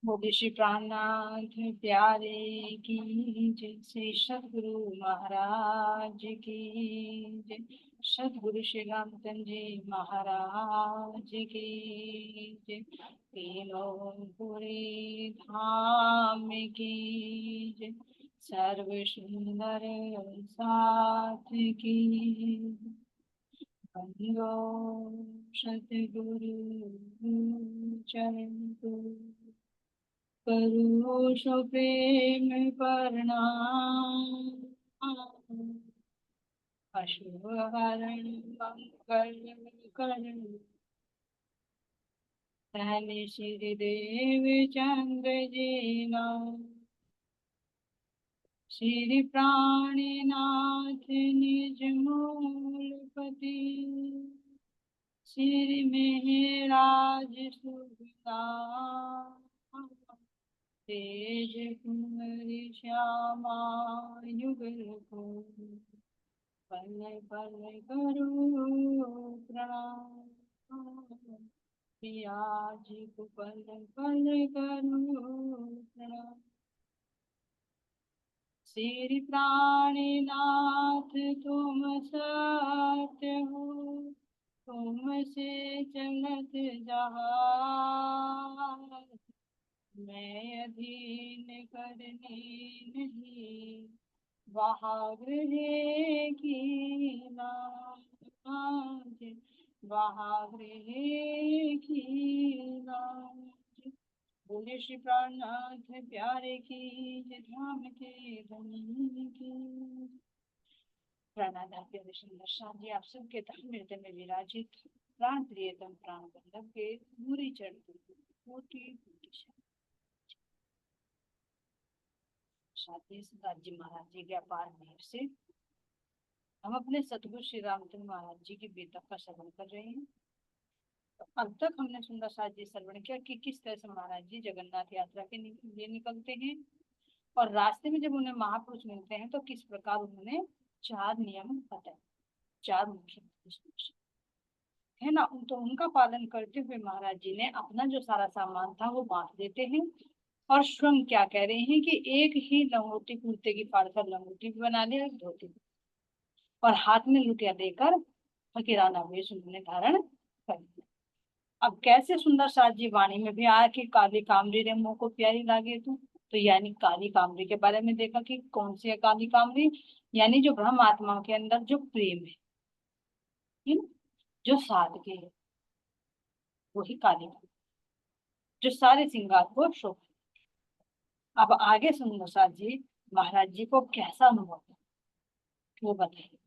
बोले श्री प्राणनाथ प्यारे की जय। श्री सदगुरु महाराज की जय। सदगुरु श्री रामचंद्र जी महाराज की जय। तीनों पूरी धाम की जय। सर्व सुंदर साथ की बंदो सतगुरु चरण को करोष प्रेम प्रणाम। अशुभ हरण मंगल करण धन श्री देव चंद्र जी नाम। श्री प्राणीनाथ निज मूलपति श्री मेहराज सुखदाम। तेज कुंवरी श्यामा युगल को पल पल करो प्रणाम। पिया जी को पल पल करो प्रणाम। श्री प्राणीनाथ तुम सत्य हो तुमसे चलत जहां। मैं अधीन करने नहीं वहाँ गृह की लाज। वहाँ गृह की लाज। बोले श्री प्राणनाथ प्यारे की जय। धाम के धनी की प्राणानाथ प्यारे सुंदर शाह जी आप सबके धाम हृदय में विराजित प्राण प्रियतम प्राण बल्लभ के पूरी चरण कोटि कोटि साथी जी महाराज जी के अपार मेहर से हम अपने सतगुरु श्री रामचंद्र महाराज जी की बेटा का श्रवण कर रहे हैं। तो अब तक हमने सुंदर साथ जी श्रवण किया कि किस तरह से महाराज जी जगन्नाथ यात्रा के लिए निकलते हैं और रास्ते में जब उन्हें महापुरुष मिलते हैं तो किस प्रकार उन्होंने चार नियम बताए, चार मुख्य है ना। तो उनका पालन करते हुए महाराज जी ने अपना जो सारा सामान था वो बांट देते हैं और स्वयं क्या कह रहे हैं कि एक ही लंगोटी कुर्ते की फाड़कर लंगोटी भी बना लिया, धोती और हाथ में लुटिया देकर फकीराना वेश उन्होंने धारण कर लिया। अब कैसे सुंदर साथ जी वाणी में भी आया कि काली कामरी रे मुंह को प्यारी लागे तो यानी काली कामरी के बारे में देखा कि कौन सी है काली कामरी, यानी जो ब्रह्म आत्मा के अंदर जो प्रेम है ना, जो सादगी है, वही काली कामरी जो सारे श्रृंगार को शोभा। अब आगे सुंदर साथ जी महाराज जी को कैसा अनुभव था वो बताइए।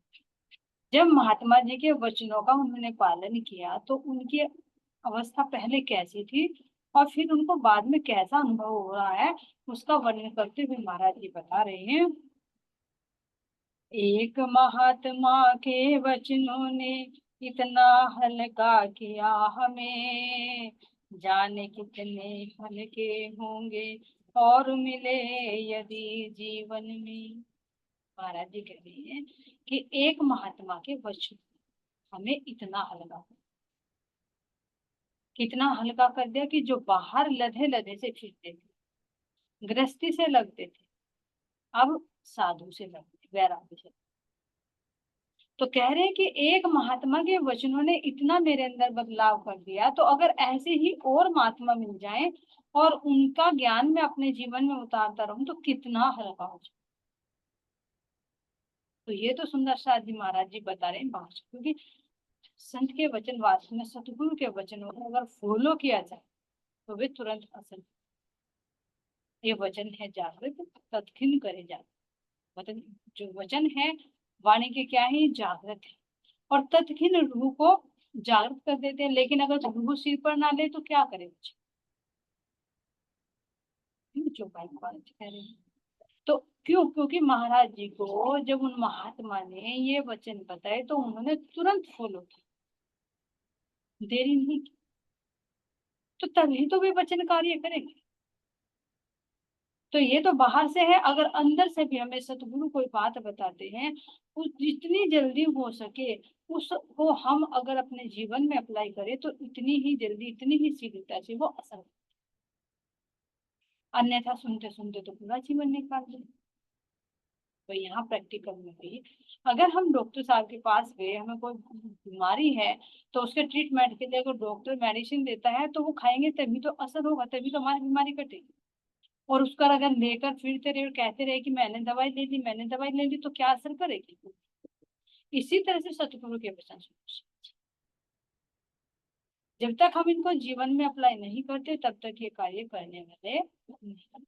जब महात्मा जी के वचनों का उन्होंने पालन किया तो उनकी अवस्था पहले कैसी थी और फिर उनको बाद में कैसा अनुभव हो रहा है उसका वर्णन करते हुए महाराज जी बता रहे हैं। एक महात्मा के वचनों ने इतना हल्का किया हमें, जाने कितने हल्के होंगे और मिले यदि जीवन में। महाराज जी कह रहे हैं कि एक महात्मा के वचन हमें इतना हल्का, कितना हल्का कर दिया कि जो बाहर लधे लधे से फिरते थे, गृहस्थी से लगते थे, अब साधु से लगते, वैराग्य से। तो कह रहे हैं कि एक महात्मा के वचनों ने इतना मेरे अंदर बदलाव कर दिया, तो अगर ऐसे ही और महात्मा मिल जाएं और उनका ज्ञान मैं अपने जीवन में उतारता रहूं तो कितना हल्का हो जाए। तो ये तो सुंदर साथ जी महाराज जी बता रहे हैं भाषा, क्योंकि संत के वचन वास्तव में सतगुरु के वचनों को अगर फॉलो किया जाए तो वे तुरंत असर। ये वचन है जागृत तत्क्षण करे जागृत। वचन जो वचन है वाणी के क्या है, जागृत है और तत्क्षण रूह को जागृत कर देते हैं। लेकिन अगर रूह सिर पर ना ले तो क्या करे जो भाई कह रहे हैं। तो क्यों, क्योंकि महाराज जी को जब उन महात्मा ने ये वचन बताए तो उन्होंने तुरंत फॉलो किया, देरी नहीं की। तो तभी तो वे वचन कार्य करेंगे। तो ये तो बाहर से है, अगर अंदर से भी हमें सतगुरु कोई बात बताते हैं उस जितनी जल्दी हो सके उसको हम अगर अपने जीवन में अप्लाई करें तो इतनी ही जल्दी इतनी ही शीघ्रता से वो असर। अन्यथा सुनते सुनते तो पूरा जीवन निकाल दे। तो यहाँ प्रैक्टिकल में भी अगर हम डॉक्टर साहब के पास गए, हमें कोई बीमारी है, तो उसके ट्रीटमेंट के लिए अगर डॉक्टर मेडिसिन देता है तो वो खाएंगे तभी तो असर होगा, तभी तो हमारी बीमारी कटेगी। और उसका अगर लेकर फिरते रहे और कहते रहे कि मैंने दवाई ले ली, मैंने दवाई ले ली, तो क्या असर करेगी। इसी तरह से सतगुरु के वचन सुनो। जब तक हम इनको जीवन में अप्लाई नहीं करते तब तक ये कार्य करने वाले नहीं।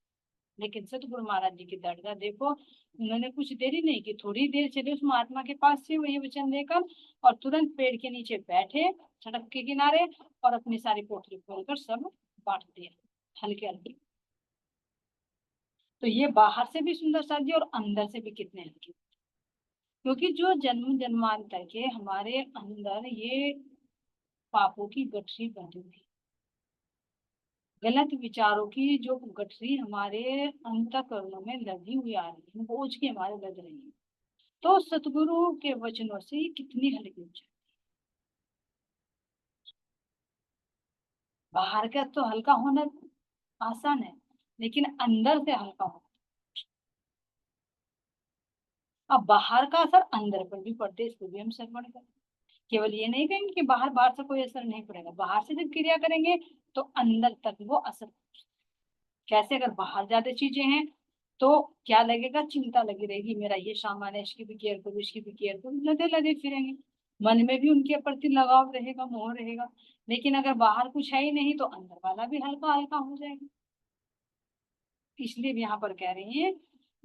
लेकिन सतगुरु महाराज जी की दरगाह देखो, उन्होंने कुछ देरी नहीं की, थोड़ी देर चले उस महात्मा के पास से वही वचन लेकर, और तुरंत पेड़ के नीचे बैठे सड़क के किनारे, और अपनी सारी पोटली खोलकर सब बांट दिया हल्के हल्के। तो ये बाहर से भी सुंदर साजी और अंदर से भी कितने हल्के, क्योंकि जो जन्म जन्मांतर के हमारे अंदर ये पापों की गठरी बंधी हुई, गलत विचारों की जो गठरी हमारे अंतःकरणों में लगी हुई आ रही है, बोझ की हमारे लग रही है, तो सतगुरु के वचनों से ये कितनी हल्की हो जाती। बाहर का तो हल्का होना आसान है, लेकिन अंदर से हल्का होना। अब बाहर का असर अंदर पर भी पड़ते, इसको भी हम श्रवण करें। केवल ये नहीं कहेंगे कि बाहर बाहर से कोई असर नहीं पड़ेगा, बाहर से जब क्रिया करेंगे तो अंदर तक वो असर। कैसे, अगर बाहर ज्यादा चीजें हैं तो क्या लगेगा, चिंता लगी रहेगी, मेरा ये सामान है, इसकी भी केयर करूँ, इसकी भी केयर करूँ, लगे लगे फिरेंगे। मन में भी उनके प्रति लगाव रहेगा, मोह रहेगा। लेकिन अगर बाहर कुछ है ही नहीं तो अंदर वाला भी हल्का हल्का हो जाएगा। इसलिए भी यहाँ पर कह रही है,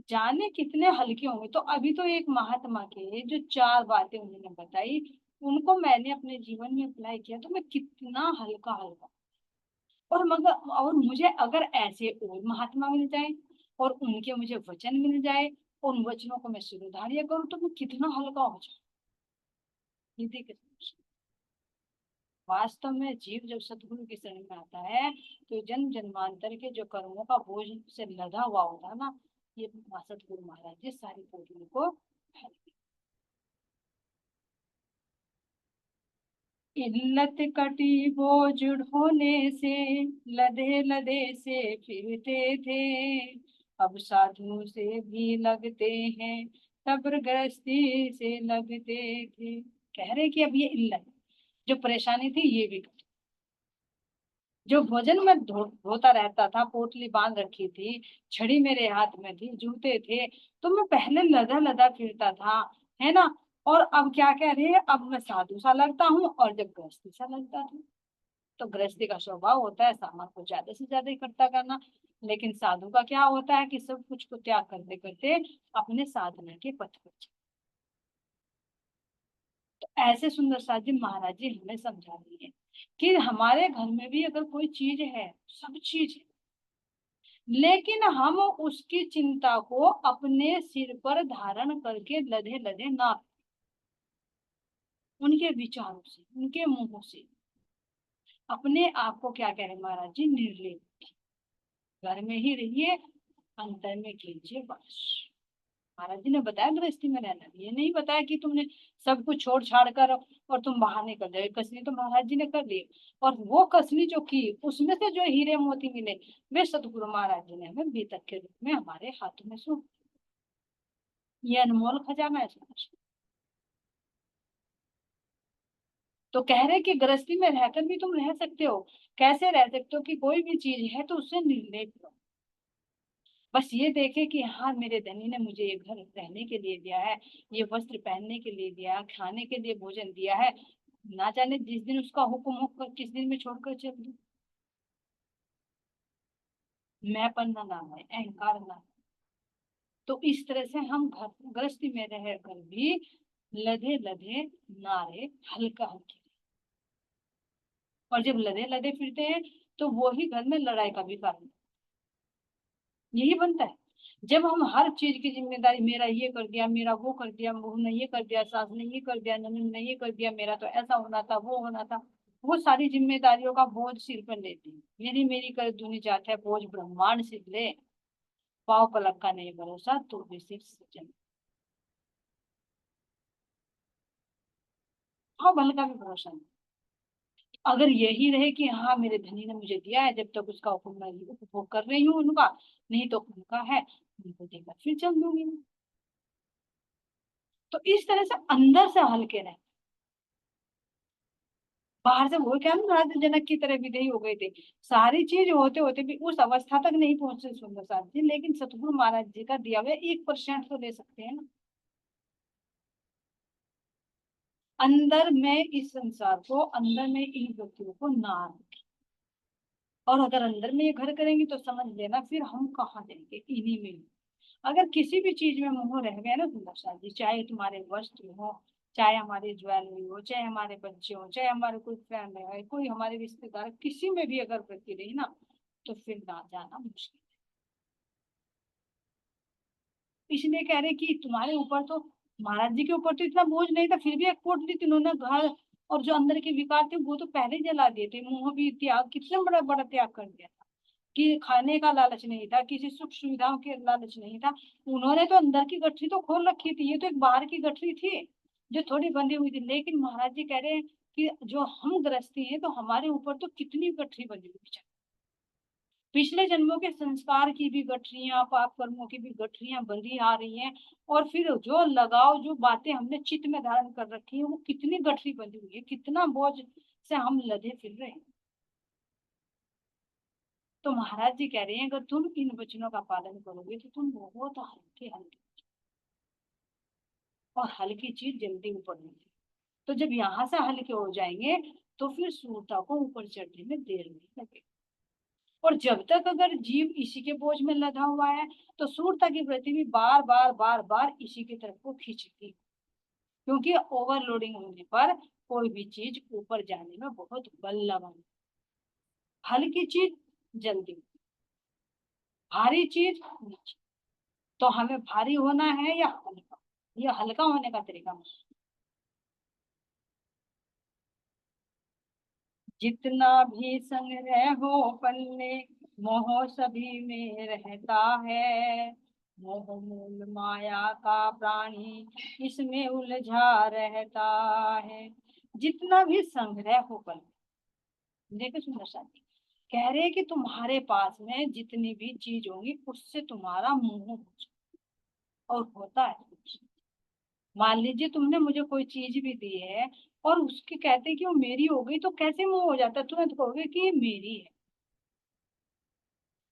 जाने कितने हल्के होंगे। तो अभी तो एक महात्मा के जो चार बातें उन्होंने बताई, उनको मैंने अपने जीवन में अप्लाई किया तो मैं कितना हल्का हल्का। और मगर और मुझे अगर ऐसे और महात्मा मिल जाए और उनके मुझे वचन मिल जाए, उन वचनों को मैं शिरोधार्य करूं तो मैं कितना हल्का हो जाऊं। ये देखिए, वास्तव में जीव जब सतगुरु के शरण में आता है तो जन्म जन्मांतर के जो कर्मों का बोझ से लदा हुआ होता है ना, ये सतगुरु महाराज जी सारी पौधों को इल्लत कटी बोझ ढोने से, लदे लदे से फिरते थे, अब साधु से भी लगते हैं, सब्र गृहस्थी से लगते थे। कह रहे कि अब ये इल्लत जो परेशानी थी ये भी कटी। जो भोजन में धोता रहता था, पोटली बांध रखी थी, छड़ी मेरे हाथ में थी, जूते थे, तो मैं पहले लदा लदा फिरता था, है ना। और अब क्या कह रहे हैं, अब मैं साधु सा लगता हूँ और जब गृहस्थी सा लगता था। तो गृहस्थी का स्वभाव होता है सामान को ज्यादा से ज्यादा इकट्ठा करना, लेकिन साधु का क्या होता है कि सब कुछ को त्याग करते करते अपने साधना के पथ पर चले। तो ऐसे सुंदर साथ जी महाराज जी हमें समझा रही है कि हमारे घर में भी अगर कोई चीज है, सब चीज है, लेकिन हम उसकी चिंता को अपने सिर पर धारण करके लदे लदे ना, उनके विचारों से, उनके मुंह से अपने आप को क्या कह रहे महाराज जी, निर्लेप। घर में ही रहिए, अंतर में कीजिए वास। महाराज जी ने बताया गृहस्थी में रहना, ये नहीं बताया कि तुमने सब कुछ छोड़ छाड़ कर और तुम बाहर निकल जाए। कसनी तो महाराज जी ने कर ली, और वो कसनी जो की उसमें से जो हीरे मोती मिले, वे सतगुरु महाराज जी ने हमें बीतक के रूप में हमारे हाथों में सौंप। ये अनमोल खजाना है समाज। तो कह रहे कि गृहस्थी में रहकर भी तुम रह सकते हो। कैसे रह सकते हो कि कोई भी चीज है तो उससे निर्लेप लो। बस ये देखे कि हाँ, मेरे धनी ने मुझे ये घर रहने के लिए दिया है, ये वस्त्र पहनने के लिए दिया है, खाने के लिए भोजन दिया है, ना जाने जिस दिन उसका हुक्म हो किस दिन में छोड़कर चल दूं। मैं पन्ना ना है, अहंकार ना है। तो इस तरह से हम घर गृहस्थी में रह कर भी लदे लदे नारे हल्का हल्के, और जब लदे लदे फिरते हैं तो वो ही घर में लड़ाई का भी कारण यही बनता है। जब हम हर चीज की जिम्मेदारी, मेरा ये कर दिया, मेरा वो कर दिया, बहू ने ये कर दिया, सास ने ये कर दिया, ननद ने ये कर दिया, मेरा तो ऐसा होना था, वो होना था, वो सारी जिम्मेदारियों का बोझ सिर पर लेती है। मेरी मेरी कर दूनी जाता है, बोझ ब्रह्मांड सिर ले, पाव पलक का नहीं भरोसा, तो भी सिर सजन। हाँ, बल का भी भरोसा नहीं। अगर यही रहे कि हाँ मेरे धनी ने मुझे दिया है, जब तक उसका मैं उपभोग कर रही हूँ उनका, नहीं तो उनका है, उनको देकर फिर चल दूंगी मैं। तो इस तरह से अंदर से हल्के रहे। बाहर से वो क्या ना, राजा जनक की तरह विदेही हो गए थे, सारी चीज होते होते भी उस अवस्था तक नहीं पहुंचे सुंदर साथ जी, लेकिन सतगुरु महाराज जी का दिया हुआ 1% तो ले सकते हैं ना। अंदर में इस संसार को, अंदर में इन व्यक्तियों को ना रखें। और अगर अंदर में ये घर करेंगे तो समझ लेना फिर हम कहाँ जाएंगे, इन्हीं में ही। अगर किसी भी चीज में मोह रह गया ना सुंदर साथ जी, चाहे तुम्हारे वस्त्र हो, चाहे हमारी ज्वेलरी हो, चाहे हमारे बच्चे हो, चाहे हमारे कोई फ्रेंड है, कोई हमारे रिश्तेदार, किसी में भी अगर वृत्ति रही ना, तो फिर ना जाना मुश्किल है। इसलिए कह रहे कि तुम्हारे ऊपर तो, महाराज जी के ऊपर तो इतना बोझ नहीं था, फिर भी एक पोटली उन्होंने घर और जो अंदर के विकार थे वो तो पहले ही जला दिए थे। मोह भी त्याग, कितना बड़ा बड़ा त्याग कर दिया था कि खाने का लालच नहीं था, किसी सुख सुविधाओं के लालच नहीं था। उन्होंने तो अंदर की गठरी तो खोल रखी थी, ये तो एक बाहर की गठरी थी जो थोड़ी बंधी हुई थी। लेकिन महाराज जी कह रहे हैं कि जो हम गृहस्थी हैं तो हमारे ऊपर तो कितनी गठरी बंधी हुई है, पिछले जन्मों के संस्कार की भी गठरियां, पाप कर्मों की भी गठरियां बंधी आ रही हैं। और फिर जो लगाव, जो बातें हमने चित्त में धारण कर रखी है, वो कितनी गठरी बंधी हुई है, कितना बोझ से हम लदे फिर रहे हैं। तो महाराज जी कह रहे हैं अगर तुम इन वचनों का पालन करोगे तो तुम बहुत हल्के हल्के, और हल्की चीज जल्दी ऊपर नहीं। तो जब यहाँ से हल्के हो जाएंगे तो फिर सूरता को ऊपर चढ़ने में देर नहीं लगेगी। और जब तक अगर जीव इसी के बोझ में लदा हुआ है तो सूरता की वृत्ति भी बार बार बार बार इसी की तरफ को खींचती, क्योंकि ओवरलोडिंग होने पर कोई भी चीज ऊपर जाने में बहुत बल लगा, हल्की चीज जल्दी, भारी चीज नीचे। तो हमें भारी होना है या हल्का, ये हल्का होने का तरीका। जितना भी संग्रह हो पल्ले, मोह सभी में रहता है। मोह मूल माया का प्राणी, इसमें उलझा रहता है। जितना भी संग्रह हो पल्ले, देखो सुंदर साथी, कह रहे हैं कि तुम्हारे पास में जितनी भी चीज होंगी उससे तुम्हारा मोह हो जाए। और होता है। मान लीजिए तुमने मुझे कोई चीज भी दी है और उसके कहते हैं कि वो मेरी हो गई, तो कैसे मोह हो जाता है, तुरंत कहोगे कि ये मेरी है।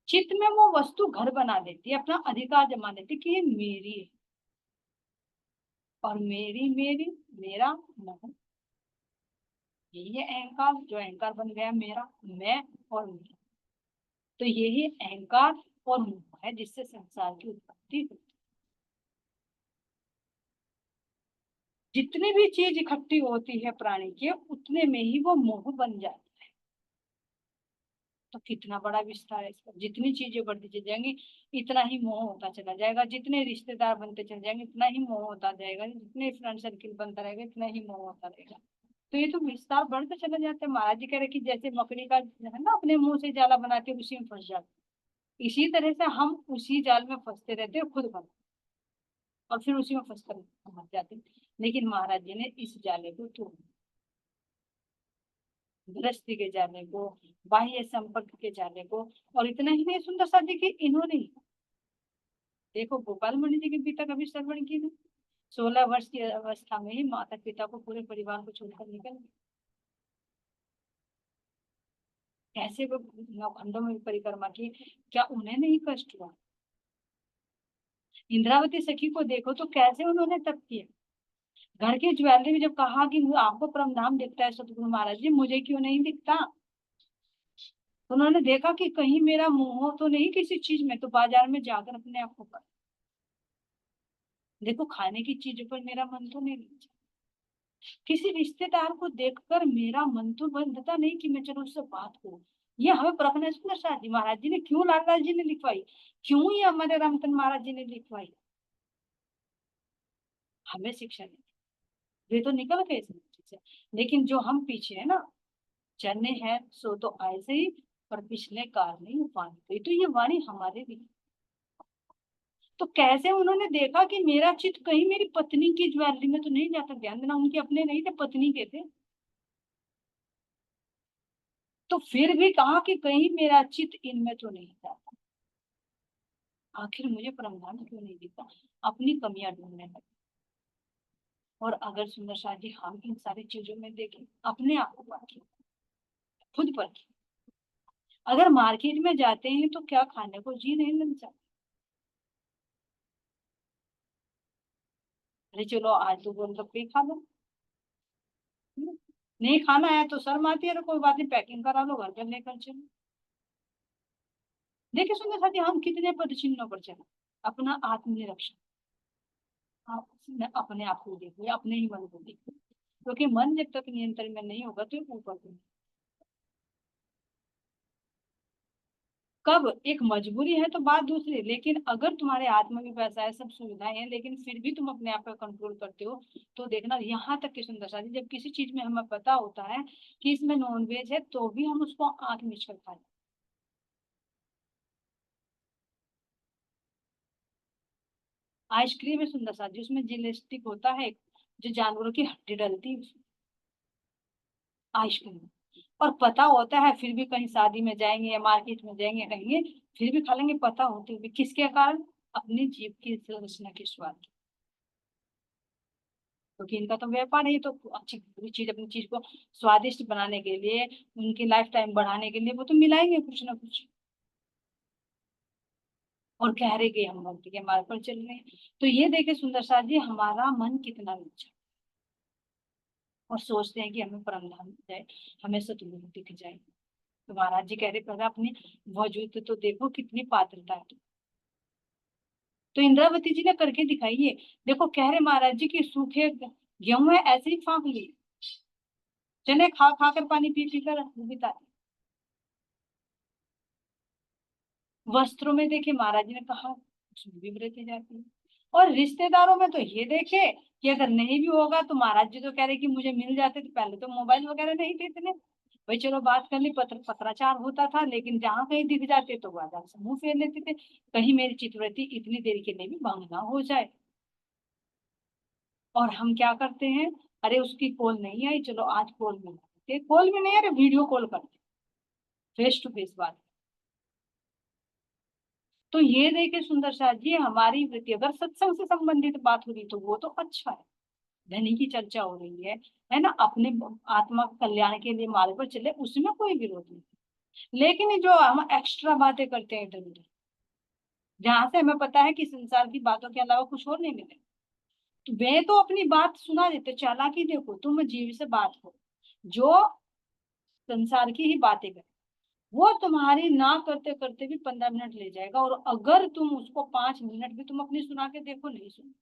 चित्त में वो वस्तु घर बना देती है, अपना अधिकार जमा देती है कि ये मेरी है। और मेरी मेरी, मेरा मोह, यही है अहंकार, जो अहंकार बन गया मेरा, मैं और मेरा। तो यही अहंकार और मोह है जिससे संसार की उत्पत्ति होती है। जितनी भी चीज इकट्ठी होती है प्राणी के, उतने में ही वो मोह बन जाता है। तो कितना बड़ा विस्तार है इसका, जितनी चीजें बढ़ती चली जाएंगी इतना ही मोह होता चला जाएगा, जितने रिश्तेदार बनते चले जाएंगे इतना ही मोह होता जाएगा, जितने फ्रेंड सर्किल बनता रहेगा इतना ही मोह होता रहेगा। तो ये तो विस्तार बढ़ते चले जाते हैं। महाराज जी कह रहे कि जैसे मकड़ी का है ना, अपने मुंह से जाला बनाते उसी में फंस जाते, इसी तरह से हम उसी जाल में फंसते रहते हैं खुद बना, और फिर उसी में फंस कर मर जाते हैं। लेकिन महाराज जी ने इस जाले को तोड़, गृहस्थी के जाले को, बाह्य संपर्क के जाले को। और इतना ही नहीं सुंदर सा जी कि इन्होंने, देखो गोपाल मणि जी के पिता का भी श्रवण की ना, 16 वर्ष की अवस्था में ही माता पिता को, पूरे परिवार को छोड़कर निकल गए। कैसे वो 9 खंडों में परिक्रमा की, क्या उन्हें नहीं कष्ट हुआ? इंद्रावती सखी को देखो तो कैसे उन्होंने तप किया। घर की ज्वेलरी में जब कहा कि आपको परम धाम दिखता है सतगुरु महाराज जी, मुझे क्यों नहीं दिखता? तो उन्होंने देखा कि कहीं मेरा मोह तो नहीं किसी चीज में, तो बाजार में जाकर अपने आप को कर, देखो खाने की चीजों पर मेरा मन तो नहीं लग, किसी रिश्तेदार को देखकर मेरा मन तो बंधता नहीं कि मैं चलो उससे बात करूं। ये हमें परखना है सुंदर शाह जी, महाराज जी ने क्यों, लालराज जी ने लिखवाई, क्यों ये हमारे रामचंद्र महाराज जी ने लिखवाई, हमें शिक्षा दी। वे तो निकल गए इस चीज से, लेकिन जो हम पीछे है ना, चलने हैं सो तो ऐसे ही, पर पिछले काल में ये वाणी गई, तो ये वाणी हमारे लिए। तो कैसे उन्होंने देखा कि मेरा चित्त कहीं मेरी पत्नी की ज्वेलरी में तो नहीं जाता, ध्यान देना उनके अपने नहीं थे, पत्नी के थे। तो फिर भी कहा कि कहीं मेरा चित्त इनमें तो नहीं जाता, आखिर मुझे ब्रह्मांड क्यों नहीं दिखता, अपनी कमियां ढूंढने लगे। और अगर सुंदर शाह जी हम इन सारी चीजों में देखें, अपने आप को परखें, खुद परखें। अगर मार्केट में जाते हैं तो क्या खाने को जी नहीं मिलता, अरे चलो आज तो गोलगप्पे ही खा लो, नहीं खाना है तो शर्म आती है तो कोई बात नहीं, पैकिंग करा लो, घर पर लेकर चलो। देखिए सुंदर साथी, हम कितने पदचिन्हों पर चले, अपना आत्मनिरीक्षण, आप अपने आप को देखो या अपने ही मन को देखो, क्योंकि मन जब तक नियंत्रण में नहीं होगा तो ऊपर को, कब एक मजबूरी है तो बात दूसरी, लेकिन अगर तुम्हारे आत्मा में पैसा है, सब सुविधाएं हैं, लेकिन फिर भी तुम अपने आप पर कंट्रोल करते हो, तो देखना यहाँ तक की सुंदर शादी, जब किसी चीज में हमें पता होता है कि इसमें नॉनवेज है तो भी हम उसको आंख मीच कर खाते हैं। आइसक्रीम है सुंदर शादी, उसमें जिलेस्टिक होता है, जो जानवरों की हड्डी डलती है आइसक्रीम में, और पता होता है फिर भी कहीं शादी में जाएंगे या मार्केट में जाएंगे कहेंगे, फिर भी खा लेंगे, पता होते हुए किसके कारण, अपनी जीभ की रचना के स्वाद, क्योंकि इनका तो व्यापार है, ये तो अच्छी बुरी चीज अपनी चीज को स्वादिष्ट बनाने के लिए, उनकी लाइफ टाइम बढ़ाने के लिए वो तो मिलाएंगे कुछ ना कुछ, और कह रहे कि हम भक्ति के मार्ग पर चल रहे हैं। तो ये देखे सुंदर साथ जी, हमारा मन कितना नीचा, और सोचते हैं कि हमें परम धाम मिल जाए, हमें सतगुरु दिख जाए। तो महाराज जी कह रहे पहले अपनी वजूद तो देखो कितनी पात्रता है। तो इंद्रावती जी ने करके दिखाई है, देखो कह रहे महाराज जी की सूखे गेहूं है ऐसे ही फाँक लिए, चने खा खा कर पानी पी पी कर बिता, वस्त्रों में देखे महाराज जी ने कहा उसमें भी बरती जाती है, और रिश्तेदारों में तो ये देखे कि अगर नहीं भी होगा तो महाराज जी तो कह रहे कि मुझे मिल जाते, तो पहले तो मोबाइल वगैरह नहीं थे इतने, भाई चलो बात कर ली, पत्राचार होता था, लेकिन जहां कहीं दिख जाते तो बाजार से मुंह फेर लेते थे, कहीं मेरी चित्रवृत्ति इतनी देर के लिए भी भंग ना हो जाए। और हम क्या करते हैं, अरे उसकी कॉल नहीं आई, चलो आज कॉल मिला, कॉल में नहीं, अरे वीडियो कॉल करते, फेस टू फेस बात। तो ये देखे सुंदर शाह जी, हमारी वृत्ति अगर सत्संग से संबंधित बात हो रही तो वो तो अच्छा है, धनी की चर्चा हो रही है ना, अपने आत्मा कल्याण के लिए मार्ग पर चले, उसमें कोई विरोध नहीं। लेकिन ये जो हम एक्स्ट्रा बातें करते हैं इधर उधर, जहां से हमें पता है कि संसार की बातों के अलावा कुछ और नहीं मिले, तो वे तो अपनी बात सुना देते, चालाकी देखो, तुम जीव से बात करो जो संसार की ही बातें करे, वो तुम्हारी ना करते करते भी 15 मिनट ले जाएगा, और अगर तुम उसको 5 मिनट भी तुम अपनी सुना के देखो, नहीं सुन,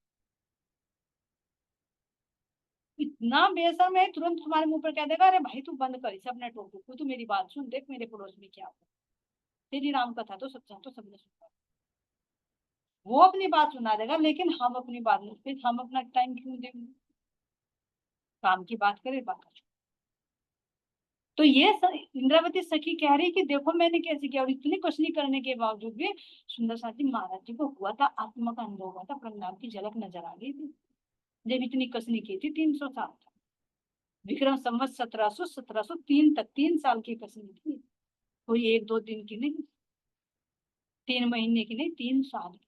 इतना बेशर्म है, तुरंत तुम्हारे मुंह पर कह देगा, अरे भाई तू बंद कर इसे अपने टोपी को, तू मेरी बात सुन, देख मेरे पड़ोस में क्या हो, तेरी राम कथा तो सत्संग तो सबने सुना, वो अपनी बात सुना देगा, लेकिन हम अपनी बात नहीं, फिर हम अपना टाइम क्यों देंगे, काम की बात करें बात कर। तो ये इंद्रावती सखी कह रही कि देखो मैंने कैसे किया, और इतनी कसनी करने के बावजूद भी सुंदर साथी महाराज जी को हुआ था, आत्मा का अनुभव हुआ था, प्रणाम की झलक नजर आ गई थी, जब इतनी कसनी की थी 300 साल, विक्रम संवत 1703 तक 3 साल की कसनी थी, कोई 1-2 दिन की नहीं, 3 महीने की नहीं, 3 साल की।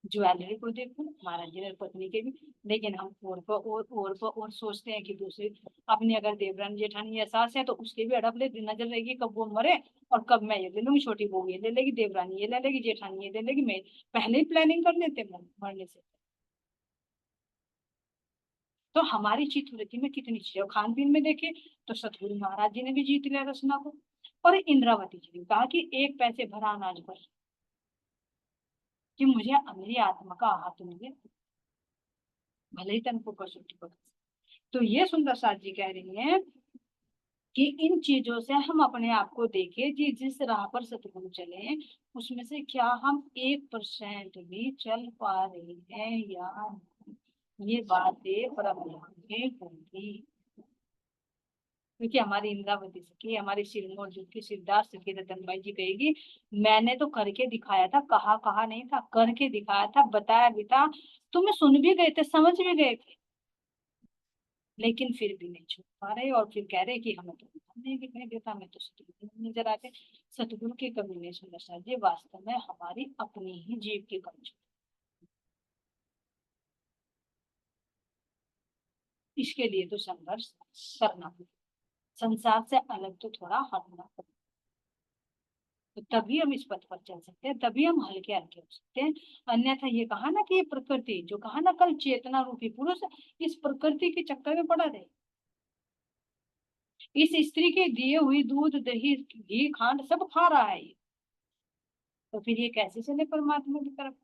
ज्वेलरी को देखो महाराज जी ने पत्नी के भी, लेकिन हम और सोचते हैं कि दूसरी, अपनी अगर देवरानी जेठानी या सास है तो उसके भी अड़प ले, नजर रहेगी कब वो मरे, और कब मैं ये ले लूंगी, छोटी बहू ये ले लेगी, देवरानी ये ले लेगी, जेठानी ये ले लेगी, मैं पहले ही प्लानिंग कर लेते हैं मरने से। तो हमारी चित्तवृत्ति में कितनी चीजें, और खान पीन में देखे तो सतगुरु महाराज जी ने भी जीत लिया रसना को, और इंद्रावती जी ने कहा कि 1 पैसे भरा अनाज पर, कि मुझे मेरी आत्मा का आहार मिले, भले ही तन को कसौटी पर। तो ये सुंदर साथ जी कह रही हैं कि इन चीजों से हम अपने आप को देखें कि जिस राह पर सतगुरु चले, उसमें से क्या हम 1% भी चल पा रहे हैं या नहीं? ये बातें परम ध्यान में होंगी, क्योंकि हमारी इंद्रावती सखी, हमारी सिरमौर जो की सिद्धार्थ सखी रतन बाई जी कहेगी, मैंने तो करके दिखाया था, कहा कहा नहीं था, करके दिखाया था, बताया भी था, तुम्हें सुन भी गए थे, समझ भी गए थे, लेकिन फिर भी नहीं छूट पा रहे और फिर कह रहे कि हमें तो नहीं दिखने देता, हमें तो सतगुरु नहीं नजर आते। सतगुरु की कमी नहीं सुंदर सा जी, वास्तव में हमारी अपनी ही जीव की कमी। इसके लिए तो संघर्ष करना पड़ेगा, संसार से अलग तो थोड़ा हटना पड़ेगा, तो तभी हम इस पथ पर चल सकते हैं, तभी हम हल्के हल्के हो सकते हैं। अन्यथा ये कहा ना कि ये प्रकृति, जो कहा ना कल चेतना रूपी पुरुष इस प्रकृति के चक्कर में पड़ा रहे, इस स्त्री के दिए हुई दूध दही घी खांड सब खा रहा है ये, तो फिर ये कैसे चले परमात्मा की तरफ?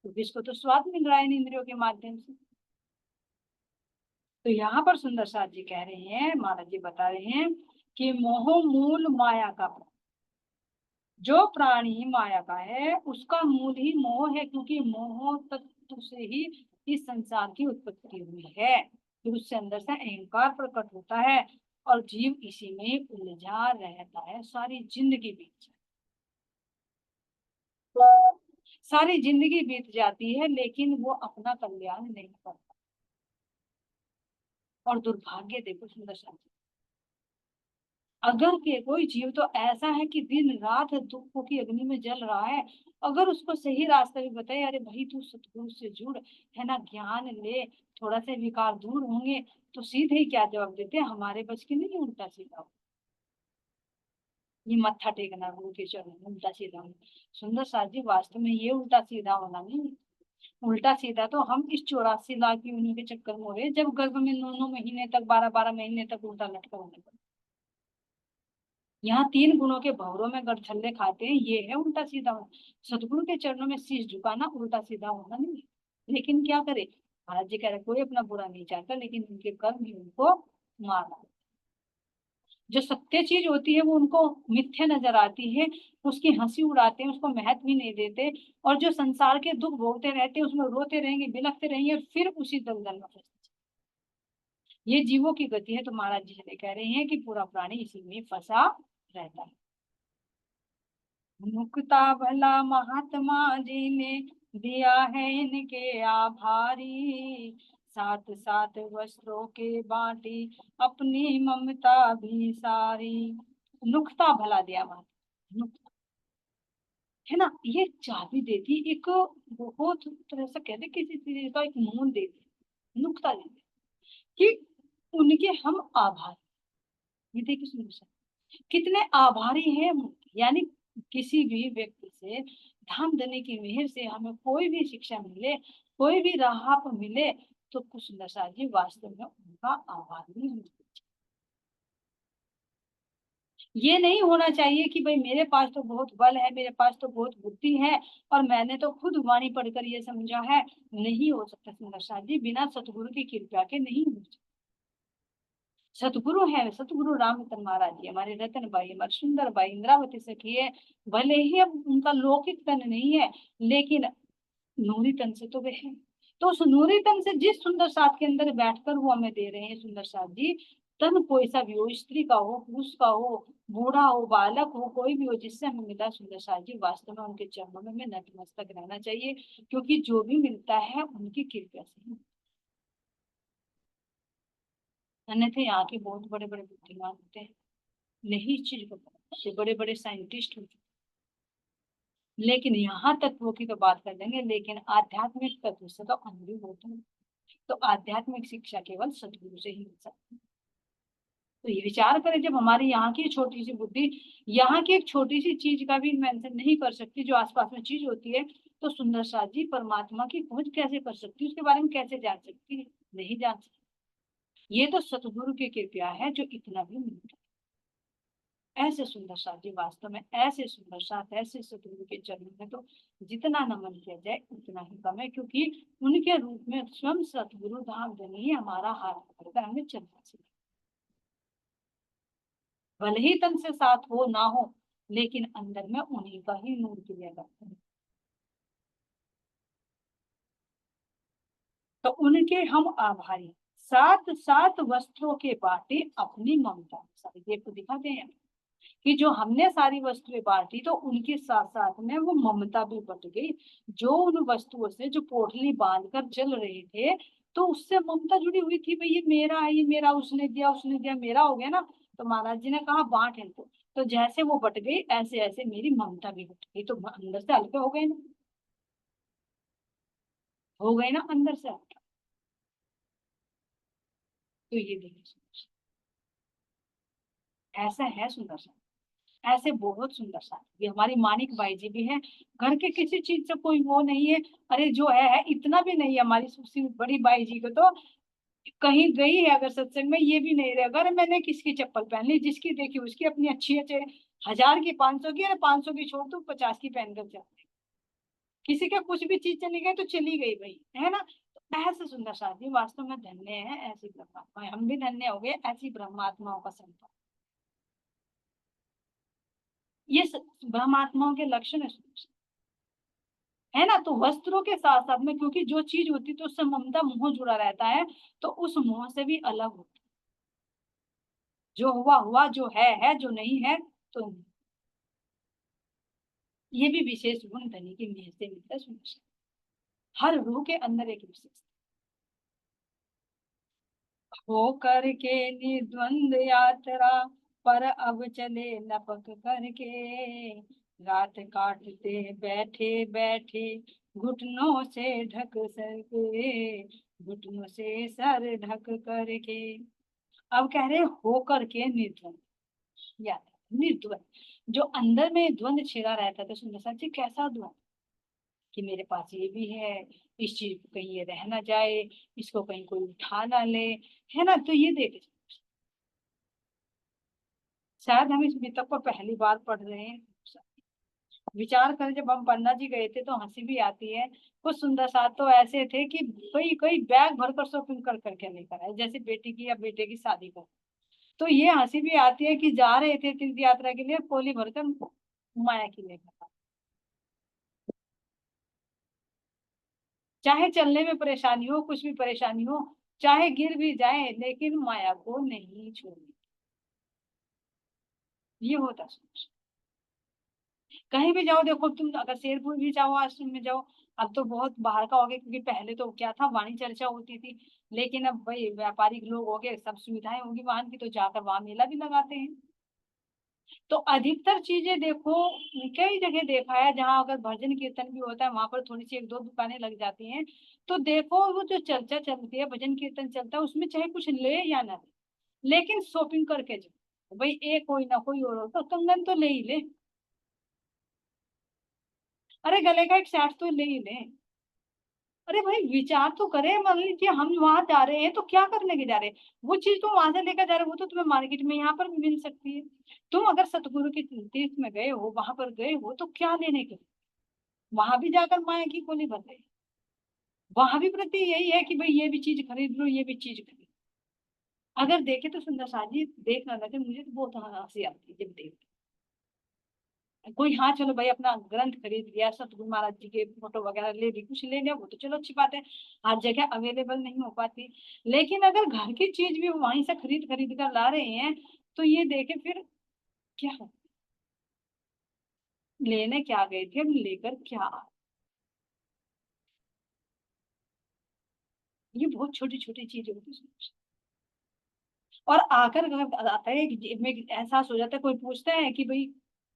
क्योंकि इसको तो स्वाद मिल रहा है इन इंद्रियों के माध्यम से। तो यहाँ पर सुंदर साथ जी कह रहे हैं, महाराज जी बता रहे हैं कि मोह मूल माया का, जो प्राणी माया का है उसका मूल ही मोह है, क्योंकि मोह तत्व से ही इस संसार की उत्पत्ति हुई है। फिर उससे अंदर से अहंकार प्रकट होता है और जीव इसी में उलझा रहता है सारी जिंदगी बीत, सारी जिंदगी बीत जाती है, लेकिन वो अपना कल्याण नहीं करता। और दुर्भाग्य देखो सुंदर सा, अगर के कोई जीव तो ऐसा है कि दिन रात दुखों की अग्नि में जल रहा है, अगर उसको सही रास्ता भी बताए, अरे भाई तू सतगुरु से जुड़, है ना, ज्ञान ले, थोड़ा से विकार दूर होंगे, तो सीधे ही क्या जवाब देते हैं, हमारे बस की नहीं, उल्टा सीधा हो, ये मत्था टेकना गुरु के चरणों में, उल्टा सीधा होना। सुंदर साथ जी वास्तव में ये उल्टा सीधा होना नहीं, उल्टा सीधा तो हम इस 84 लाख योनियों के चक्कर में हो रहे, जब गर्भ में 9 9 महीने तक, 12 12 महीने तक उल्टा लटका होने पर, यहाँ 3 गुणों के भंवरों में गठछल्ले खाते हैं, ये है उल्टा सीधा होना। सतगुरु के चरणों में शीश झुकाना उल्टा सीधा होना नहीं है। लेकिन क्या करे, महाराज जी कह रहे कोई अपना बुरा नहीं चाहता, लेकिन उनके कर्म ही उनको मारा। जो सत्य चीज होती है वो उनको मिथ्या नजर आती है, उसकी हंसी उड़ाते हैं, उसको महत्व भी नहीं देते, और जो संसार के दुख भोगते रहते हैं उसमें रोते रहेंगे, बिलखते रहेंगे, फिर उसी दलदल में फंसते। ये जीवों की गति है। तो महाराज जी कह रहे हैं कि पूरा प्राणी इसी में फंसा रहता है। मुक्ता भला महात्मा जी ने दिया है इनके आभारी, साथ साथ वस्त्रों के बांटी अपनी ममता भी सारी। नुक्ता भला दिया महात्मा, है ना, ये चाबी देती एक, बहुत तरह से कहते किसी चीज का एक मूल देती, नुक्ता देती कि उनके हम आभार। ये देखिए सुनो सर, कितने आभारी हैं हम। यानी किसी भी व्यक्ति से, धाम धनी की मेहर से हमें कोई भी शिक्षा मिले, कोई भी राह पर मिले, तो कुछ नशा जी वास्तव में उनका आभारी होना। ये नहीं होना चाहिए कि भाई मेरे पास तो बहुत बल है, मेरे पास तो बहुत बुद्धि है, और मैंने तो खुद वाणी पढ़कर ये समझा है। नहीं हो सकता सुंदर साथ जी, बिना सतगुरु की कृपा के नहीं हो सकता। सतगुरु है, सतगुरु रामचंद्र महाराज जी, हमारे रतन भाई, हमारे सुंदर भाई, इंद्रावती सखी है। भले ही अब उनका लौकिक तन नहीं है, लेकिन नूरी तन से तो वे है। तो उस नूरी तन से जिस सुंदर साथ के अंदर बैठकर वो हमें दे रहे हैं सुंदर साथ जी, तन कोई सा भी हो, स्त्री का हो, पुरुष का हो, बूढ़ा हो, बालक हो, कोई भी हो, जिससे हमें मिला सुंदर साथ जी, वास्तव में उनके चरणों में हमें नतमस्तक रहना चाहिए, क्योंकि जो भी मिलता है उनकी कृपा से। अन्यथा यहाँ के बहुत बड़े बड़े बुद्धिमान होते हैं, नहीं इस चीज को पता, बड़े बड़े साइंटिस्ट हो चुके, लेकिन यहाँ तत्वों की तो बात कर लेंगे, लेकिन आध्यात्मिक तत्व से तो अनुभव होते हैं। तो आध्यात्मिक शिक्षा केवल सदगुरु से ही मिल सकती है। तो ये विचार करें, जब हमारी यहाँ की छोटी सी बुद्धि यहाँ की एक छोटी सी चीज का भी मेंशन नहीं कर सकती, जो आसपास में चीज होती है, तो सुंदर साथ जी परमात्मा की खोज कैसे कर सकती है, उसके बारे में कैसे जान सकती है? नहीं जान सकती। ये तो सतगुरु की कृपा है जो इतना भी मिलता है। ऐसे सुंदर साथ जी, वास्तव में ऐसे सुंदर साथ, ऐसे सतगुरु के चरणों में तो जितना नमन किया जाए उतना ही कम है, क्योंकि उनके रूप में स्वयं सतगुरु धाम धनी हमारा हाथ पकड़कर हमें चलना चाहिए। भले ही तन से साथ हो ना हो, लेकिन अंदर में उन्हीं का ही नूर किया करता है। तो उनके हम आभारी, साथ साथ वस्त्रों के बाटे अपनी ममता सारी। देखो दिखाते हैं कि जो हमने सारी वस्तुएं बांटी, तो उनके साथ साथ में वो ममता भी बट गई। जो उन वस्तुओं से जो पोटली बांधकर जल रहे थे, तो उससे ममता जुड़ी हुई थी, भाई ये मेरा है, ये मेरा, उसने दिया मेरा हो गया ना। तो महाराज जी ने कहा बांट इनको। तो जैसे वो बट गई, ऐसे ऐसे मेरी ममता भी बट गई, तो अंदर से हल्के हो गए ना, हो गए ना अंदर से हल्के। तो ये देखिए, ऐसा है सुंदर सा, ऐसे बहुत सुंदर सा ये हमारी मानिक बाई जी भी है। घर के किसी चीज से कोई वो नहीं है। अरे जो है इतना भी नहीं है हमारी सुश्री बड़ी बाई जी को तो, कहीं गई है अगर सत्संग में, ये भी नहीं रहेगा अरे मैंने किसकी चप्पल पहन ली, जिसकी देखी उसकी, अपनी अच्छी अच्छे 1000 की 500 की, अरे 500 की छोड़ दो, 50 की पहन कर चलते। किसी का कुछ भी चीज चली गई तो चली गई भाई, है ना। तो ऐसे सुंदर शादी वास्तव में धन्य है ऐसी ब्रह्मात्मा, हम भी धन्य हो गए ऐसी ब्रह्मात्माओं का संपर्क। ये ब्रह्मात्माओं के लक्षण है ना। तो वस्त्रों के साथ साथ में, क्योंकि जो चीज होती है तो उससे ममता मोह जुड़ा रहता है, तो उस मोह से भी अलग होता है। जो हुआ हुआ, जो है जो नहीं है तो नहीं। ये भी विशेष गुण धनी की मेह से मिलता है सुनिश्चित। हर रूह के अंदर एक विशेष हो करके निर्द्वंद यात्रा, पर अब चले लपक करके, रात काटते बैठे बैठे, घुटनों से ढक सर के, घुटनों से सर ढक करके। अब कह रहे हो करके निर्द्वंद यात्रा, निर्द्वंद। जो अंदर में द्वंद छिड़ा रहता था सुंदर सा जी, कैसा द्वंद, कि मेरे पास ये भी है, इस चीज को कहीं ये रह ना जाए, इसको कहीं कोई उठा ना ले, है ना। तो ये देख, शायद हम इस वितक को पहली बार पढ़ रहे हैं। विचार करें, जब हम पन्ना जी गए थे तो हंसी भी आती है। कुछ सुंदर साथ तो ऐसे थे कि कोई कोई बैग भरकर शॉपिंग कर करके लेकर आए, जैसे बेटी की या बेटे की शादी पर। तो ये हंसी भी आती है कि जा रहे थे तीर्थ यात्रा के लिए, कोली भरकर माया की लेकर आए। चाहे चलने में परेशानी हो, कुछ भी परेशानी हो, चाहे गिर भी जाए, लेकिन माया को नहीं छोड़नी। ये होता सोच। कहीं भी जाओ देखो तुम, अगर शेरपुर भी जाओ, आश्रम में जाओ, अब तो बहुत बाहर का हो गया, क्योंकि पहले तो क्या था, वाणी चर्चा होती थी। लेकिन अब भाई व्यापारिक लोग हो गए, सब सुविधाएं होगी वाहन की, तो जाकर वहां मेला भी लगाते हैं। तो अधिकतर चीजें देखो, कई जगह देखा है जहाँ अगर भजन कीर्तन भी होता है, वहां पर थोड़ी सी एक दो दुकानें लग जाती हैं। तो देखो वो जो चर्चा चलती है, भजन कीर्तन चलता है, उसमें चाहे कुछ ले या ना ले, लेकिन शॉपिंग करके जाओ भाई, एक कोई ना कोई और हो तो कंगन तो ले ही ले, अरे गले का एक सेट तो ले ही ले। अरे भाई विचार तो करे, मान लीजिए हम वहां जा रहे हैं तो क्या करने के जा रहे हैं, वो चीज तुम वहां से लेकर जा रहे हो, वो तो तुम्हें मार्केट में यहाँ पर भी मिल सकती है। तुम अगर सतगुरु के तीर्थ में गए हो, वहां पर गए हो, तो क्या लेने के, वहां भी जाकर माया की गोली भर रहे, वहां भी प्रति यही है कि भाई ये भी चीज खरीद लो, ये भी चीज खरीद। अगर देखे तो सुंदर साजी देखना लगे, मुझे तो बहुत हंसी आती है जब देखती हूँ। कोई हाँ चलो भाई अपना ग्रंथ खरीद लिया, सतगुरु महाराज जी के फोटो वगैरह ले ली, कुछ ले लिया, वो तो चलो अच्छी बात है, हर जगह अवेलेबल नहीं हो पाती। लेकिन अगर घर की चीज भी वहीं से खरीद खरीद कर ला रहे हैं, तो ये देखे फिर क्या हो, लेने क्या गए थे, हम लेकर क्या आए। ये बहुत छोटी छोटी चीजें होती हैं। और आकर अगर आता है कि में एहसास हो जाता है, कोई पूछता है कि भाई,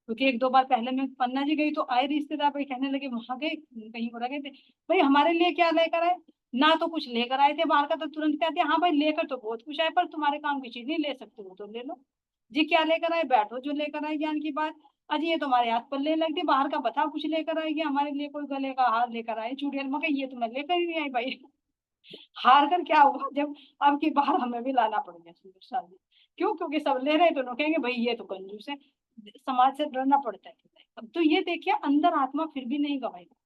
क्योंकि एक दो बार पहले मैं पन्ना जी गई तो आए रिश्तेदार भाई कहने लगे, वहां गए कहीं और गए थे, भाई हमारे लिए क्या लेकर आए, ना तो कुछ लेकर आए थे बाहर का, तो तुरंत कहते हैं हाँ भाई लेकर तो बहुत कुछ आए, पर तुम्हारे काम की चीज नहीं ले सकते हो तो ले लो। जी क्या लेकर आए, बैठो जो लेकर आए ज्ञान की बात। अजी ये तुम्हारे हाथ पल्ले लग गई, बाहर का बताओ कुछ लेकर आएगी, हमारे लिए कोई गले का हार लेकर आए, चूड़ियां, मगर ये तो मैं लेकर ही नहीं आई भाई। हार कर क्या हुआ जब अब की बार हमें भी लाना पड़ गया सुंदर शादी। क्यों, क्योंकि सब ले रहे हैं तो लोग कहेंगे भाई ये तो कंजूस है, समाज से डरना पड़ता है। अब तो ये देखिए अंदर आत्मा फिर भी नहीं गवाएगा।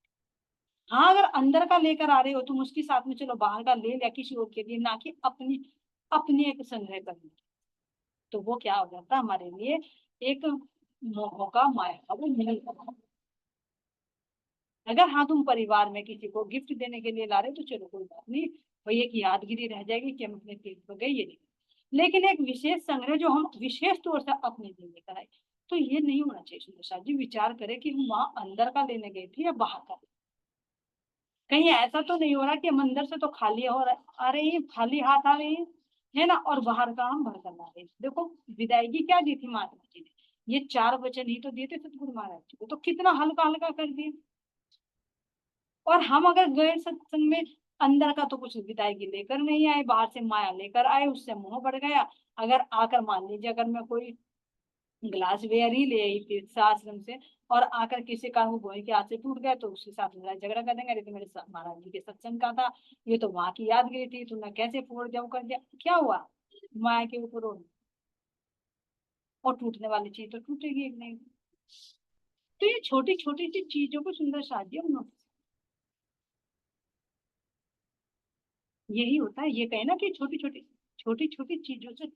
हाँ अगर अंदर का लेकर आ रहे हो तुम, उसके साथ में चलो बाहर का ले लिया किसी और के लिए, ना कि अपनी अपनी एक संग्रह करनी, तो वो क्या हो जाता है हमारे लिए, एक मोह का माया का वो मिल जाता है। अगर हाँ तुम परिवार में किसी को गिफ्ट देने के लिए ला रहे हो, तो चलो कोई बात नहीं, वही एक यादगिरी रह जाएगी कि हम अपने तीर्थ पर गए ये नहीं। लेकिन एक विशेष संग्रह जो हम विशेष तौर से अपने लिए लेकर आए, तो ये नहीं होना चाहिए सुंदर साहब जी। विचार करें कि हम वहां अंदर का लेने गए थे या बाहर का। कहीं ऐसा तो नहीं हो रहा कि हम अंदर से तो खाली आ रही है, खाली हाथ आ रही है ना, और बाहर का हम भर कर ला रहे हैं। देखो विदायगी क्या दी थी महात्मा जी ने, ये 4 वचन ही तो दिए थे सतगुरु महाराज जी को, तो कितना हल्का हल्का कर दिया। और हम अगर गए सत्संग में, अंदर का तो कुछ विदायगी लेकर नहीं आए, बाहर से माया लेकर आए, उससे मोह बढ़ गया। अगर आकर मान लीजिए, अगर मैं कोई ग्लास वेयर ही ले आई तीर्थ आश्रम से, और आकर किसी का वो बोए कि आज से टूट गया, तो उसके साथ लड़ाई झगड़ा कर देंगे, अरे तो मेरे महाराज जी के सत्संग का था, ये तो वहां की यादगिरी थी, तो मैं कैसे फोड़ जाऊं, कर दिया, क्या हुआ, माया के ऊपर और टूटने वाली चीज तो टूटेगी एक नहीं। तो ये छोटी छोटी सी चीजों को सुंदर साजिए उन्होंने, यही होता है। ये कहे ना कि छोटी छोटी चीजों से,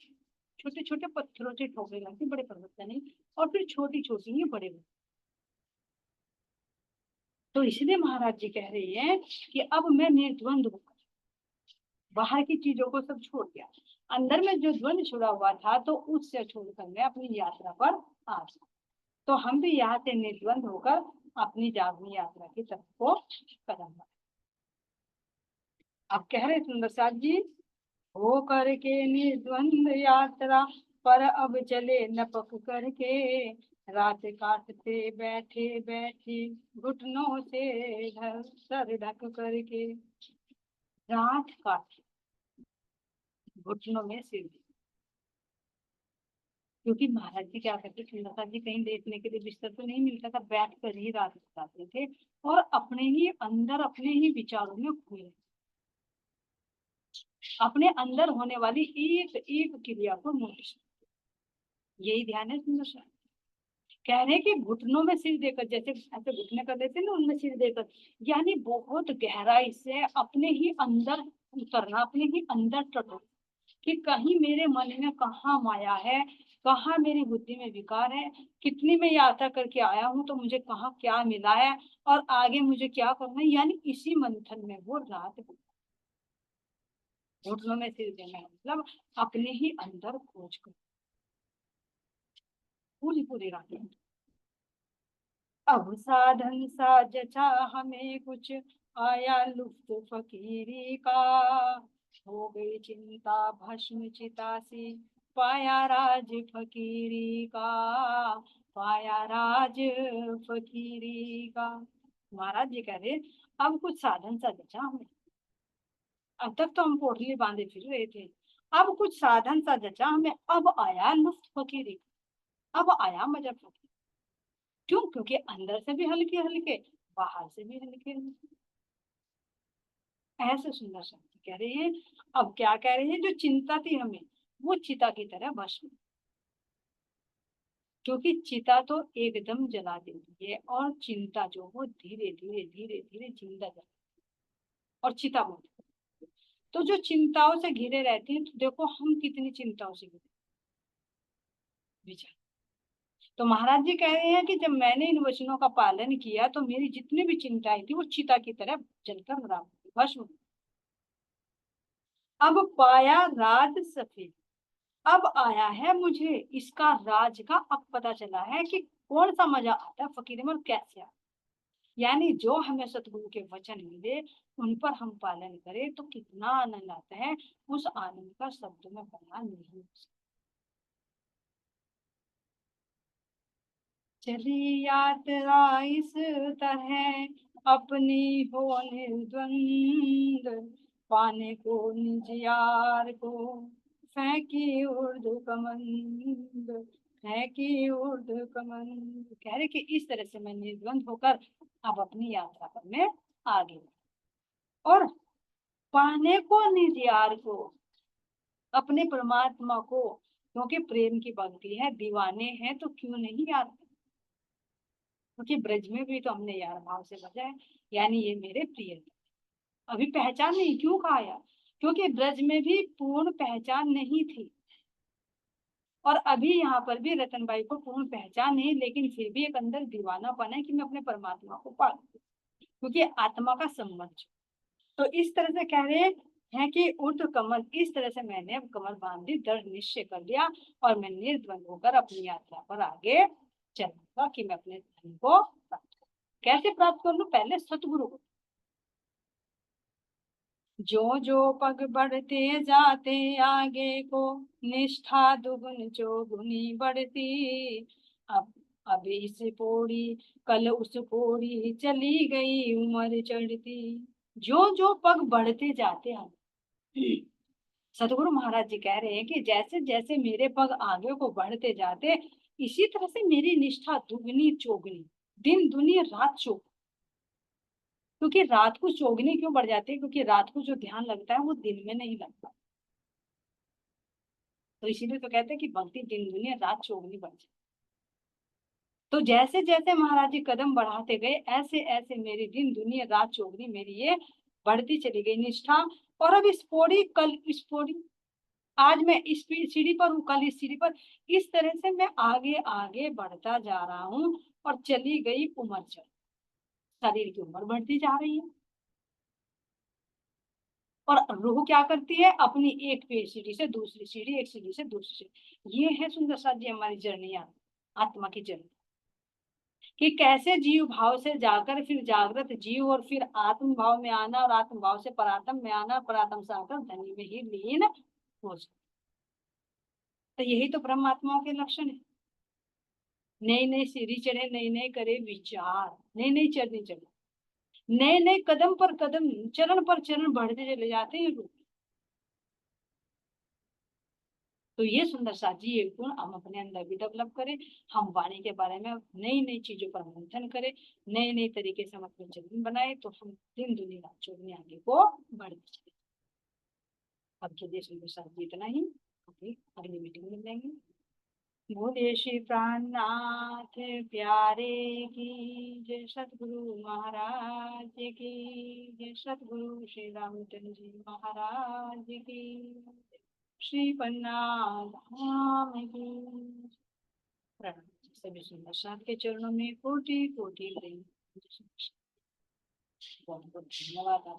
छोटे छोटे पत्थरों से ठोके जाते बड़े पर्वत बने, और फिर छोटी छोटी ही बड़े बने। तो इसलिए महाराज जी कह रहे हैं कि अब मैं निर्द्वंद हूँ, बाहर की चीजों को सब छोड़ दिया, अंदर में जो द्वंद छुड़ा हुआ था, तो उससे छोड़कर मैं अपनी यात्रा पर आ गया। तो हम भी यहाँ से निर्द्वंद होकर अपनी जागनी यात्रा की तरफ को कदम बढ़ाएं। अब कह रहे सुंदर साथ जी, हो करके निर्द्वंद यात्रा पर अब चले न पक करके, रात काटते बैठे बैठे घुटनों से सर ढक करके। रात काट, घुटनों में सिर, क्योंकि महाराज जी क्या करते थे, लता जी कहीं लेटने के लिए बिस्तर तो नहीं मिलता था, बैठ कर ही रात बिताते थे, और अपने ही अंदर अपने ही विचारों में खोए, अपने अंदर होने वाली एक एक क्रिया को नोटिस, यही ध्यान है सुंदर सा। कह रहे हैं कि घुटनों में सिर देकर, जैसे ऐसे घुटने कर देते ना, उनमें सिर देकर, यानी बहुत गहराई से अपने ही अंदर उतरना, अपने ही अंदर टटो, कि कहीं मेरे मन में कहाँ माया है, कहाँ मेरी बुद्धि में विकार है, कितनी मैं यात्रा करके आया हूँ, तो मुझे कहाँ क्या मिला है, और आगे मुझे क्या करना है, यानी इसी मंथन में वो रात घुटनों में सिर देना, मतलब अपने ही अंदर खोज कर पूरी पूरी रात। अब साधन सा जचा हमें कुछ, आया लुफ्त फकीरी का, हो गई चिंता भस्म चितासी, पाया राज फकीरी का, पाया राज फकीरी का। महाराज जी कह रहे, अब कुछ साधन सा जचा हमें, अब तक तो हम पोटली बांधे फिर रहे थे, अब कुछ साधन सा जचा हमें, अब आया लुफ्त फकीरी, अब आया मजा फकीरी। क्यों? क्योंकि अंदर से भी हल्के हल्के, बाहर से भी हल्के हल्के, ऐसे सुंदर शब्द कह रहे हैं। अब क्या कह रहे हैं, जो चिंता थी हमें, वो चिता की तरह भस्म, क्योंकि चिता तो एकदम जला देती है, और चिंता जो वो धीरे धीरे धीरे धीरे जिंदा जला, और चिता बोलती, तो जो चिंताओं से घिरे रहते हैं, तो देखो हम कितनी चिंताओं से घिरे विचार। तो महाराज जी कह रहे हैं कि जब मैंने इन वचनों का पालन किया, तो मेरी जितनी भी चिंताएं थी, वो चिता की तरह जलकर राख हो गई, भस्म। अब पाया राज सफेद, अब आया है मुझे इसका राज का, अब पता चला है कि कौन सा मजा आता है फकीर में, और कैसे आता है। यानी जो हमें सतगुरु के वचन मिले, उन पर हम पालन करें, तो कितना आनंद आता है, उस आनंद का शब्द में बयान नहीं हो सकता। चली यात्रा इस तरह अपनी हो निर्द्वंद, पाने को निज यार को फेंकी उर्द कमंद, फेंकी उर्द कमंद। कह रहे कि इस तरह से मैं निर्द्वंद होकर अब अपनी यात्रा पर मैं आगे बढ़ा। और पाने को निज यार को, अपने परमात्मा को, क्योंकि प्रेम की भक्ति है, दीवाने हैं, तो क्यों नहीं यार, क्योंकि ब्रज में भी तो हमने यार भाव से बजा है, यानी ये मेरे प्रिय। अभी पहचान नहीं, क्यों कहा यार, क्योंकि ब्रज में भी पूर्ण पहचान नहीं थी, और अभी यहाँ पर भी रतनबाई को पूर्ण पहचान नहीं, लेकिन फिर भी एक अंदर दीवानापन है कि मैं अपने परमात्मा को पालू, क्योंकि आत्मा का संबंध। तो इस तरह से कह रहे हैं कि ऊर्ध्व कमल, इस तरह से मैंने अब कमल बांध दी, दृढ़ निश्चय कर लिया, और मैं निर्द्वंद होकर अपनी यात्रा पर आगे चलूंगा, कि मैं अपने धन को प्राप्त करूं। कैसे प्राप्त कर लूं? पहले सतगुरु को, जो जो पग बढ़ते जाते आगे को, निष्ठा दुगुन चौगुनी बढ़ती। अब इस पौड़ी कल उस पौड़ी, चली गई उम्र चढ़ती। जो जो पग बढ़ते जाते हैं, सतगुरु महाराज जी कह रहे हैं कि जैसे जैसे मेरे पग आगे को बढ़ते जाते, इसी तरह से मेरी निष्ठा दुगनी चौगनी, दिन दुनी रात चौगनी। क्योंकि रात को चौगनी क्यों बढ़ जाती है? क्योंकि रात को जो ध्यान लगता है वो दिन में नहीं लगता। तो इसीलिए तो कहते हैं कि भक्ति दिन दुनिया रात चौगनी बढ़ जाए। तो जैसे जैसे महाराज जी कदम बढ़ाते गए, ऐसे ऐसे मेरी दिन दुनिया रात चौगनी मेरी ये बढ़ती चली गई निष्ठा। और अब इस पौड़ी कल इस पौड़ी, आज मैं इस सीढ़ी पर हूँ, कल इस सीढ़ी पर। इस तरह से मैं आगे आगे बढ़ता जा रहा हूँ। और चली गई उम्र चल, शरीर की उम्र बढ़ती जा रही है। और रूह क्या करती है? अपनी एक सीढ़ी से दूसरी सीढ़ी, एक सीढ़ी से दूसरी सीढ़ी। ये है सुंदर साथ जी हमारी जर्नी, आत्मा की जर्नी। कि कैसे जीव भाव से जाकर फिर जागृत जीव, और फिर आत्म भाव में आना, और आत्म भाव से परात्म में आना, परात्म से आकर धनी में ही लीन हो जाए। तो यही तो ब्रह्मात्माओं के लक्षण है। नई नई सीढ़ी चढ़े, नई नई करे विचार, नई नई चढ़नी चढ़े, नए नए कदम पर कदम, चरण पर चरण बढ़ते चले जाते हैं लोग। तो ये सुंदर सा जी ये गुण हम अपने अंदर भी डेवलप करें। हम वाणी के बारे में नई नई चीजों पर मंथन करें, नए नए तरीके से हम अपने जीवन बनाए, तो हम दिन दुनिया रात चौगुनी आगे को बढ़ते चले। अब के लिए सुंदर सा जी इतना ही। अभी अगली मीटिंग में मिलेंगे। बोले श्री प्राणनाथ प्यारे की जय, सतगुरु महाराज की जय, सतगुरु श्री रामचंद्र जी महाराज की, श्री पन्नाथ धाम की। प्रणाम। सभी सुंदर साथ के चरणों में कोटि कोटि बहुत बहुत धन्यवाद आप